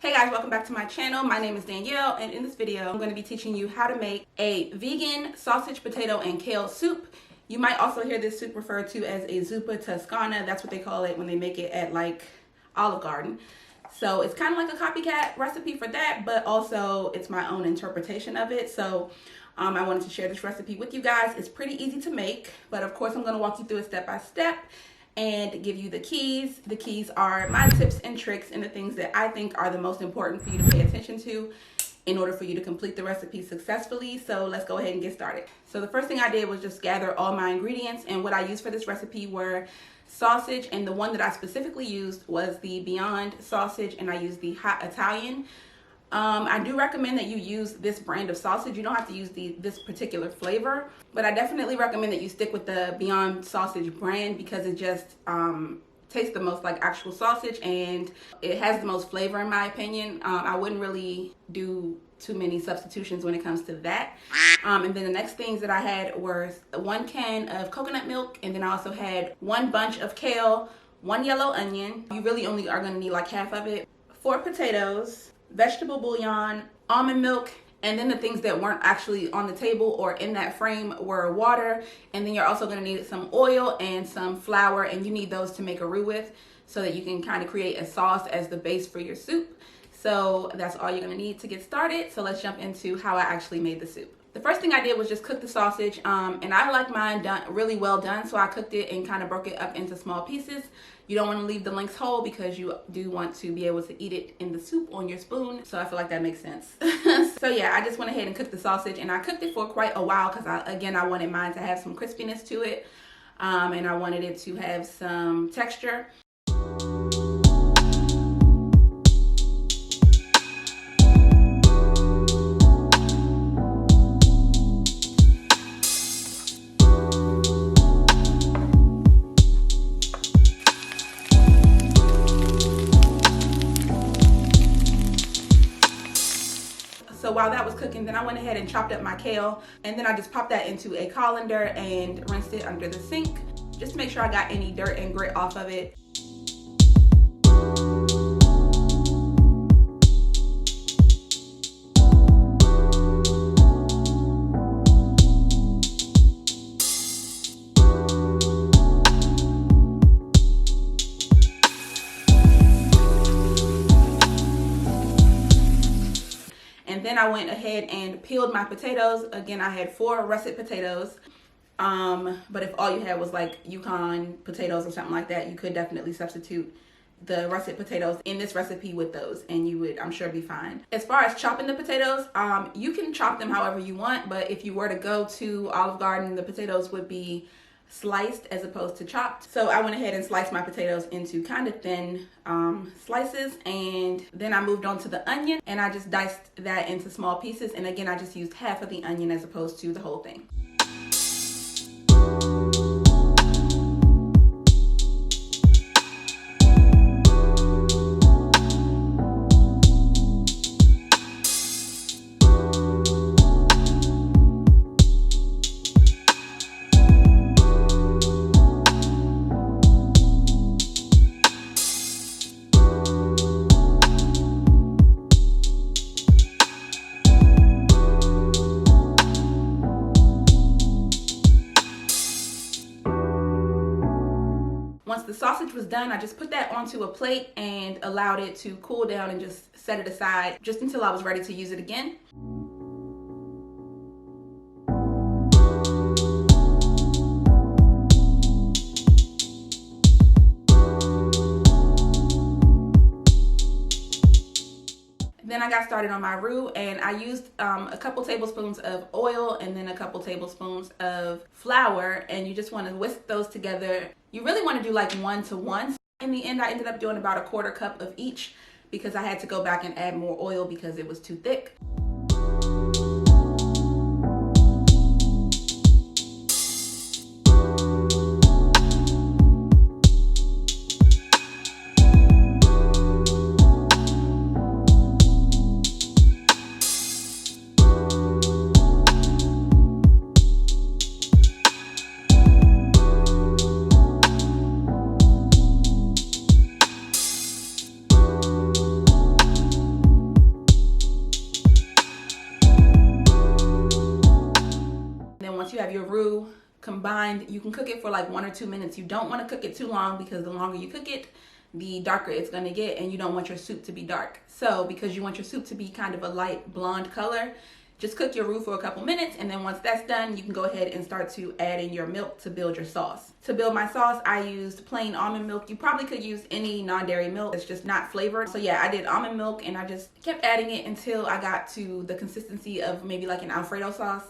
Hey guys, welcome back to my channel. My name is Danielle, and in this video I'm going to be teaching you how to make a vegan sausage, potato, and kale soup. You might also hear this soup referred to as a Zuppa Toscana. That's what they call it when they make it at like Olive Garden. So it's kind of like a copycat recipe for that, but also it's my own interpretation of it. So I wanted to share this recipe with you guys. It's pretty easy to make, but of course I'm going to walk you through it step by step and give you the keys. The keys are my tips and tricks and the things that I think are the most important for you to pay attention to in order for you to complete the recipe successfully. So let's go ahead and get started. So the first thing I did was just gather all my ingredients, and what I used for this recipe were sausage, and the one that I specifically used was the Beyond sausage, and I used the hot Italian. I do recommend that you use this brand of sausage. You don't have to use this particular flavor, but I definitely recommend that you stick with the Beyond sausage brand because it just tastes the most like actual sausage and it has the most flavor in my opinion. I wouldn't really do too many substitutions when it comes to that. And then the next things that I had were 1 can of coconut milk, and then I also had 1 bunch of kale, 1 yellow onion. You really only are going to need like half of it, 4 potatoes, vegetable bouillon, almond milk, and then the things that weren't actually on the table or in that frame were water. And then you're also going to need some oil and some flour, and you need those to make a roux with so that you can kind of create a sauce as the base for your soup. So that's all you're going to need to get started. So let's jump into how I actually made the soup. The first thing I did was just cook the sausage, and I like mine done really well done, so I cooked it and kind of broke it up into small pieces. You don't want to leave the links whole because you do want to be able to eat it in the soup on your spoon, so I feel like that makes sense. So yeah, I just went ahead and cooked the sausage, and I cooked it for quite a while because I wanted mine to have some crispiness to it, and I wanted it to have some texture. So while that was cooking, then I went ahead and chopped up my kale, and then I just popped that into a colander and rinsed it under the sink just to make sure I got any dirt and grit off of it. And then I went ahead and peeled my potatoes. Again, I had 4 russet potatoes. But if all you had was like Yukon potatoes or something like that, you could definitely substitute the russet potatoes in this recipe with those, and you would, I'm sure, be fine. As far as chopping the potatoes, you can chop them however you want, but if you were to go to Olive Garden, the potatoes would be sliced as opposed to chopped. So I went ahead and sliced my potatoes into kind of thin slices, and then I moved on to the onion, and I just diced that into small pieces, and again I just used half of the onion as opposed to the whole thing. Once the sausage was done, I just put that onto a plate and allowed it to cool down and just set it aside just until I was ready to use it again. Then I got started on my roux, and I used a couple tablespoons of oil and then a couple tablespoons of flour, and you just want to whisk those together. You really want to do like 1 to 1. In the end, I ended up doing about a 1/4 cup of each because I had to go back and add more oil because it was too thick. combined. You can cook it for like 1 or 2 minutes. You don't want to cook it too long because the longer you cook it, the darker it's going to get, and you don't want your soup to be dark. So because you want your soup to be kind of a light blonde color, just cook your roux for a couple minutes, and then once that's done, you can go ahead and start to add in your milk to build your sauce. To build my sauce, I used plain almond milk. You probably could use any non-dairy milk. It's just not flavored. So yeah, I did almond milk, and I just kept adding it until I got to the consistency of maybe like an Alfredo sauce.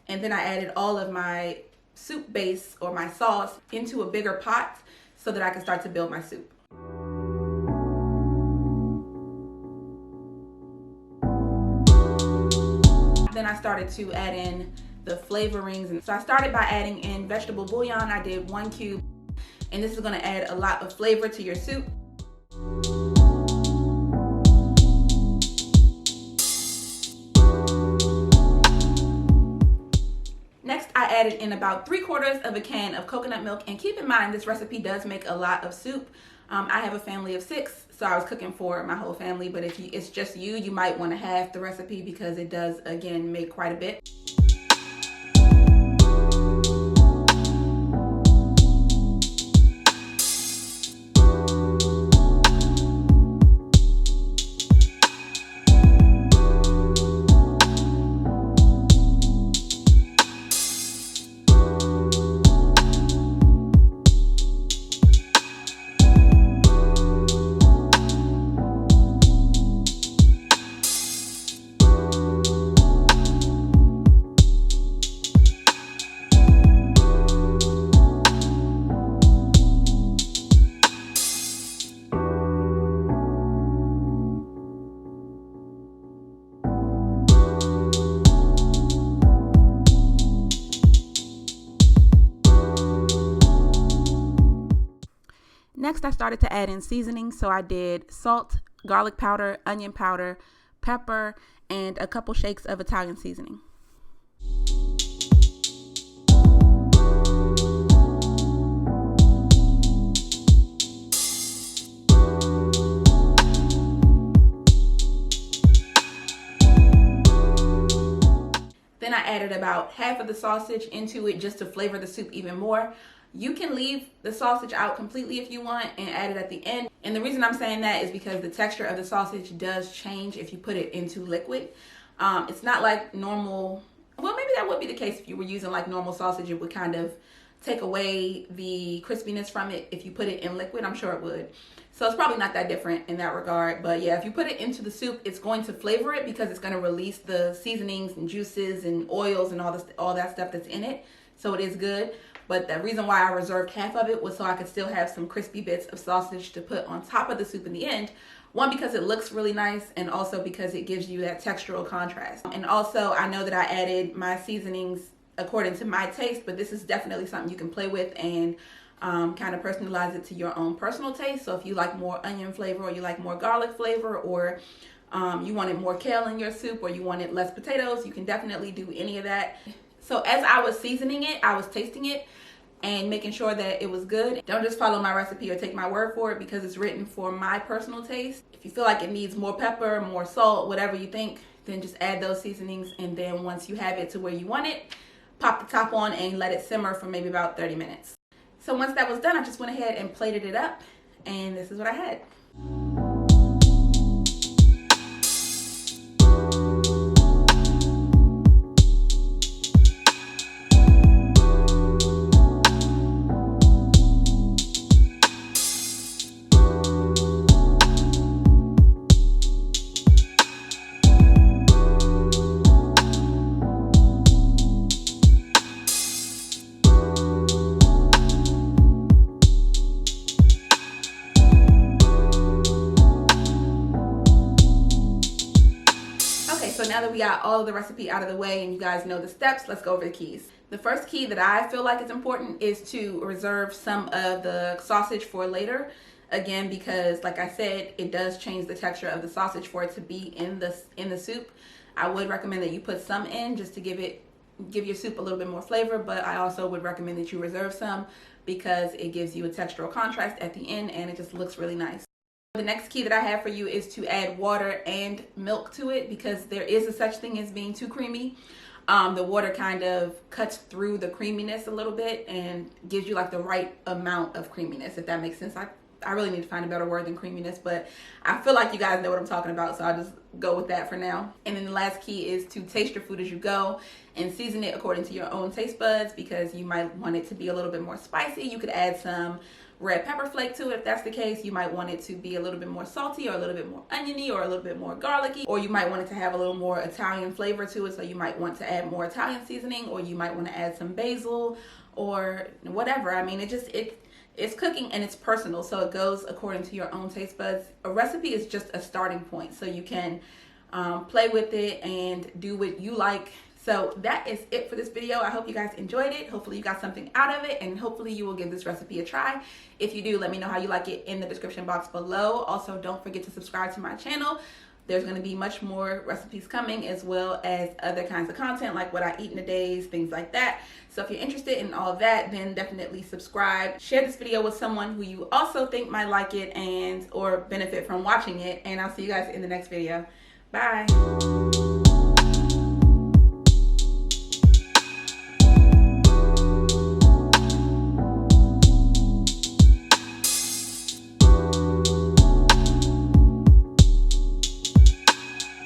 And then I added all of my soup base or my sauce into a bigger pot so that I can start to build my soup. Then I started to add in the flavorings. And so I started by adding in vegetable bouillon. I did 1 cube, and this is going to add a lot of flavor to your soup. Next, I added in about 3/4 of a can of coconut milk, and keep in mind this recipe does make a lot of soup. I have a family of 6, so I was cooking for my whole family, but if it's just you, you might want to halve the recipe because it does, again, make quite a bit. Next, I started to add in seasoning. So I did salt, garlic powder, onion powder, pepper, and a couple shakes of Italian seasoning. Then I added about half of the sausage into it just to flavor the soup even more. You can leave the sausage out completely if you want and add it at the end. And the reason I'm saying that is because the texture of the sausage does change if you put it into liquid. It's not like normal, well, maybe that would be the case if you were using like normal sausage. It would kind of take away the crispiness from it if you put it in liquid. I'm sure it would. So it's probably not that different in that regard. But yeah, if you put it into the soup, it's going to flavor it because it's going to release the seasonings and juices and oils and all that stuff that's in it. So it is good. But the reason why I reserved half of it was so I could still have some crispy bits of sausage to put on top of the soup in the end. One, because it looks really nice, and also because it gives you that textural contrast. And also, I know that I added my seasonings according to my taste, but this is definitely something you can play with and kind of personalize it to your own personal taste. So if you like more onion flavor, or you like more garlic flavor, or you wanted more kale in your soup, or you wanted less potatoes, you can definitely do any of that. So as I was seasoning it, I was tasting it and making sure that it was good. Don't just follow my recipe or take my word for it because it's written for my personal taste. If you feel like it needs more pepper, more salt, whatever you think, then just add those seasonings. And then once you have it to where you want it, pop the top on and let it simmer for maybe about 30 minutes. So once that was done, I just went ahead and plated it up, and this is what I had. So now that we got all of the recipe out of the way and you guys know the steps, let's go over the keys. The first key that I feel like is important is to reserve some of the sausage for later. Again, because like I said, it does change the texture of the sausage for it to be in the soup. I would recommend that you put some in just to give your soup a little bit more flavor, but I also would recommend that you reserve some because it gives you a textural contrast at the end and it just looks really nice. The next key that I have for you is to add water and milk to it because there is a such thing as being too creamy. The water kind of cuts through the creaminess a little bit and gives you like the right amount of creaminess, if that makes sense. I really need to find a better word than creaminess, but I feel like you guys know what I'm talking about, so I'll just go with that for now. And then the last key is to taste your food as you go and season it according to your own taste buds because you might want it to be a little bit more spicy. You could add some red pepper flake to it if that's the case. You might want it to be a little bit more salty or a little bit more oniony or a little bit more garlicky, or you might want it to have a little more Italian flavor to it, so you might want to add more Italian seasoning, or you might want to add some basil or whatever. I mean, it's cooking and it's personal, so it goes according to your own taste buds. A recipe is just a starting point, so you can play with it and do what you like. So that is it for this video. I hope you guys enjoyed it. Hopefully you got something out of it, and hopefully you will give this recipe a try. If you do, let me know how you like it in the description box below. Also, don't forget to subscribe to my channel. There's going to be much more recipes coming, as well as other kinds of content like what I eat in a day, things like that. So if you're interested in all of that, then definitely subscribe. Share this video with someone who you also think might like it and or benefit from watching it. And I'll see you guys in the next video. Bye.